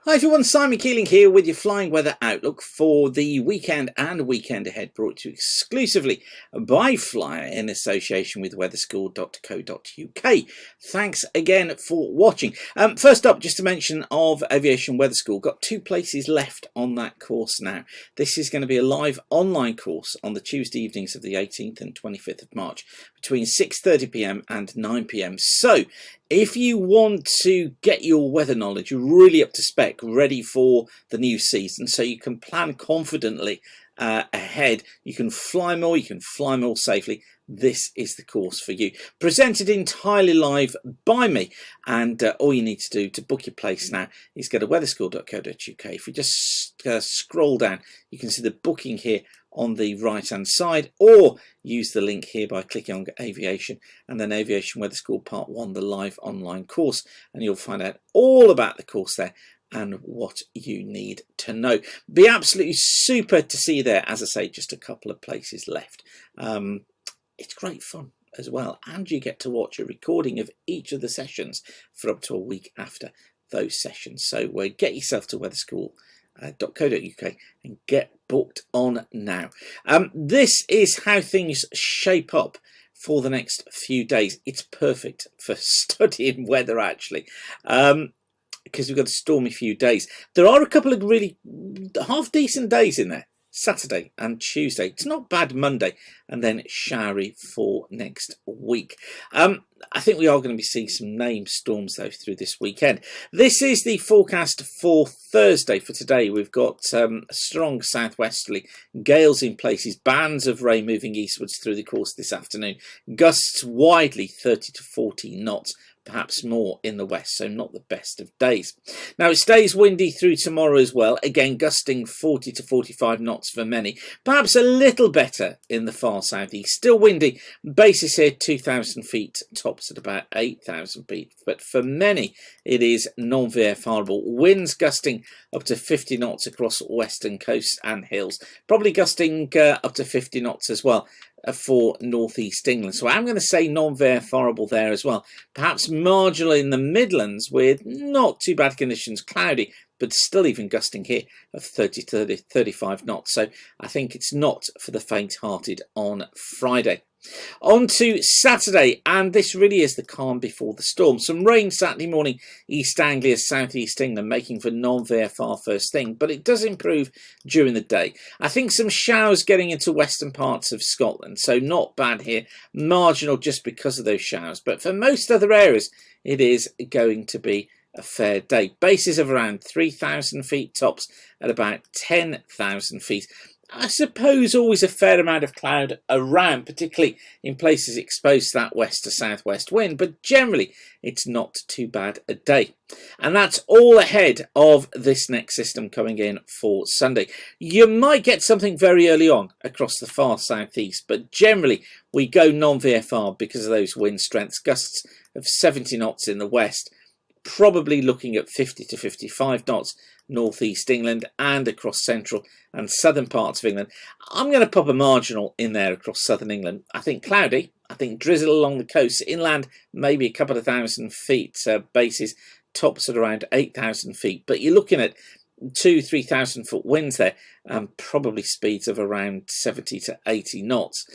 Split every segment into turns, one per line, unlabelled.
Hi everyone, Simon Keeling here with your Flying Weather Outlook for the weekend and weekend ahead, brought to you exclusively by Flyer in association with weatherschool.co.uk. Thanks again for watching. First up, just a mention of Aviation Weather School. Got 2 places left on that course now. This is going to be a live online course on the Tuesday evenings of the 18th and 25th of March between 6:30 p.m. and 9 p.m. So if you want to get your weather knowledge really up to spec, ready for the new season, so you can plan confidently ahead, you can fly more safely, this is the course for you. Presented entirely live by me, and all you need to do to book your place now is go to weatherschool.co.uk. If we just scroll down, you can see the booking here on the right hand side, or use the link here by clicking on Aviation and then Aviation Weather School Part 1, the live online course, and you'll find out all about the course there and what you need to know. Be absolutely super to see you there. As I say, just a couple of places left. It's great fun as well, and you get to watch a recording of each of the sessions for up to a week after those sessions. So get yourself to weatherschool.co.uk and get booked on now. This is how things shape up for the next few days. It's perfect for studying weather, actually, because we've got a stormy few days. There are a couple of really half decent days in there. Saturday and Tuesday. It's not bad Monday, and then showery for next week. I think we are going to be seeing some named storms though through this weekend. This is the forecast for Thursday. For today, we've got strong southwesterly gales in places, bands of rain moving eastwards through the course this afternoon, gusts widely 30 to 40 knots. Perhaps more in the west, so not the best of days. Now it stays windy through tomorrow as well, again gusting 40 to 45 knots for many, perhaps a little better in the far southeast. Still windy, bases here 2,000 feet, tops at about 8,000 feet, but for many it is non-VFRable. Winds gusting up to 50 knots across western coasts and hills, probably gusting up to 50 knots as well for northeast England. So I'm going to say non-VFRable there as well. Perhaps marginal in the Midlands with not too bad conditions, cloudy, but still even gusting here of 30 to 35 knots. So I think it's not for the faint-hearted on Friday. On to Saturday, and this really is the calm before the storm. Some rain Saturday morning, East Anglia, Southeast England, making for non-VFR first thing, but it does improve during the day. I think some showers getting into western parts of Scotland, so not bad here. Marginal just because of those showers, but for most other areas, it is going to be a fair day. Bases of around 3,000 feet, tops at about 10,000 feet. I suppose always a fair amount of cloud around, particularly in places exposed to that west to southwest wind, but generally it's not too bad a day. And that's all ahead of this next system coming in for Sunday. You might get something very early on across the far southeast, but generally we go non-VFR because of those wind strengths, gusts of 70 knots in the west, probably looking at 50 to 55 knots northeast England and across central and southern parts of England. I'm going to pop a marginal in there across southern England. I think cloudy, I think drizzle along the coast, inland maybe a couple of thousand feet, bases tops at around 8,000 feet, but you're looking at 2,000-3,000 foot winds there, probably speeds of around 70 to 80 knots.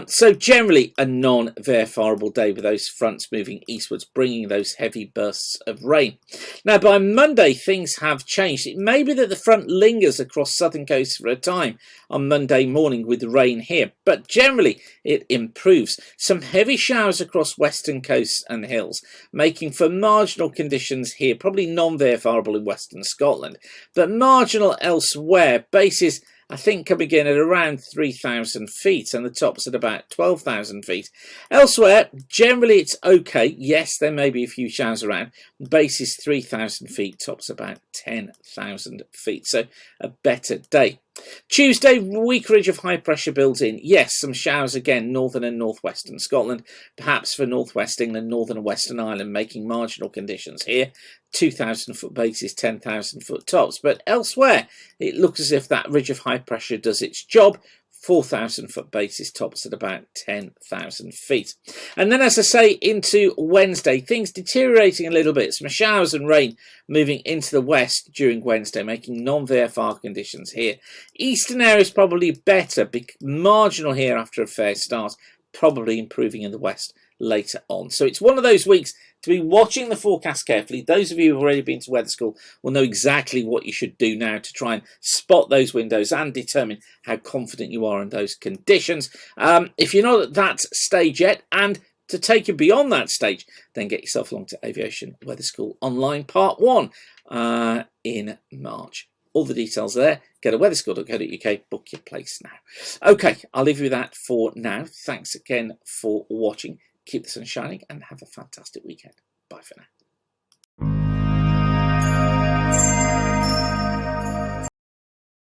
So generally a non-VFRable day with those fronts moving eastwards, bringing those heavy bursts of rain. Now by Monday things have changed. It may be that the front lingers across southern coast for a time on Monday morning with rain here, but generally it improves. Some heavy showers across western coasts and hills, making for marginal conditions here, probably non-VFRable in western Scotland, but marginal elsewhere. Bases I think coming in at around 3,000 feet and the tops at about 12,000 feet. Elsewhere generally it's okay. Yes, there may be a few showers around. Bases 3,000 feet, tops about 10,000 feet, so a better day. Tuesday, weak ridge of high pressure builds in. Yes, some showers again, northern and northwestern Scotland, perhaps for northwest England, northern and western Ireland, making marginal conditions here. 2,000 foot bases, 10,000 foot tops. But elsewhere, it looks as if that ridge of high pressure does its job 4,000 foot basis, tops at about 10,000 feet. And then, as I say, into Wednesday, things deteriorating a little bit. Some showers and rain moving into the west during Wednesday, making non-VFR conditions here. Eastern areas probably better, marginal here after a fair start, probably improving in the west later on. So it's one of those weeks to be watching the forecast carefully. Those of you who have already been to weather school will know exactly what you should do now to try and spot those windows and determine how confident you are in those conditions. If you're not at that stage yet, and to take you beyond that stage, then get yourself along to Aviation Weather School Online Part 1 in March. All the details there. Go to weatherschool.co.uk, book your place now. Okay, I'll leave you with that for now. Thanks again for watching. Keep the sun shining and have a fantastic weekend. Bye for now.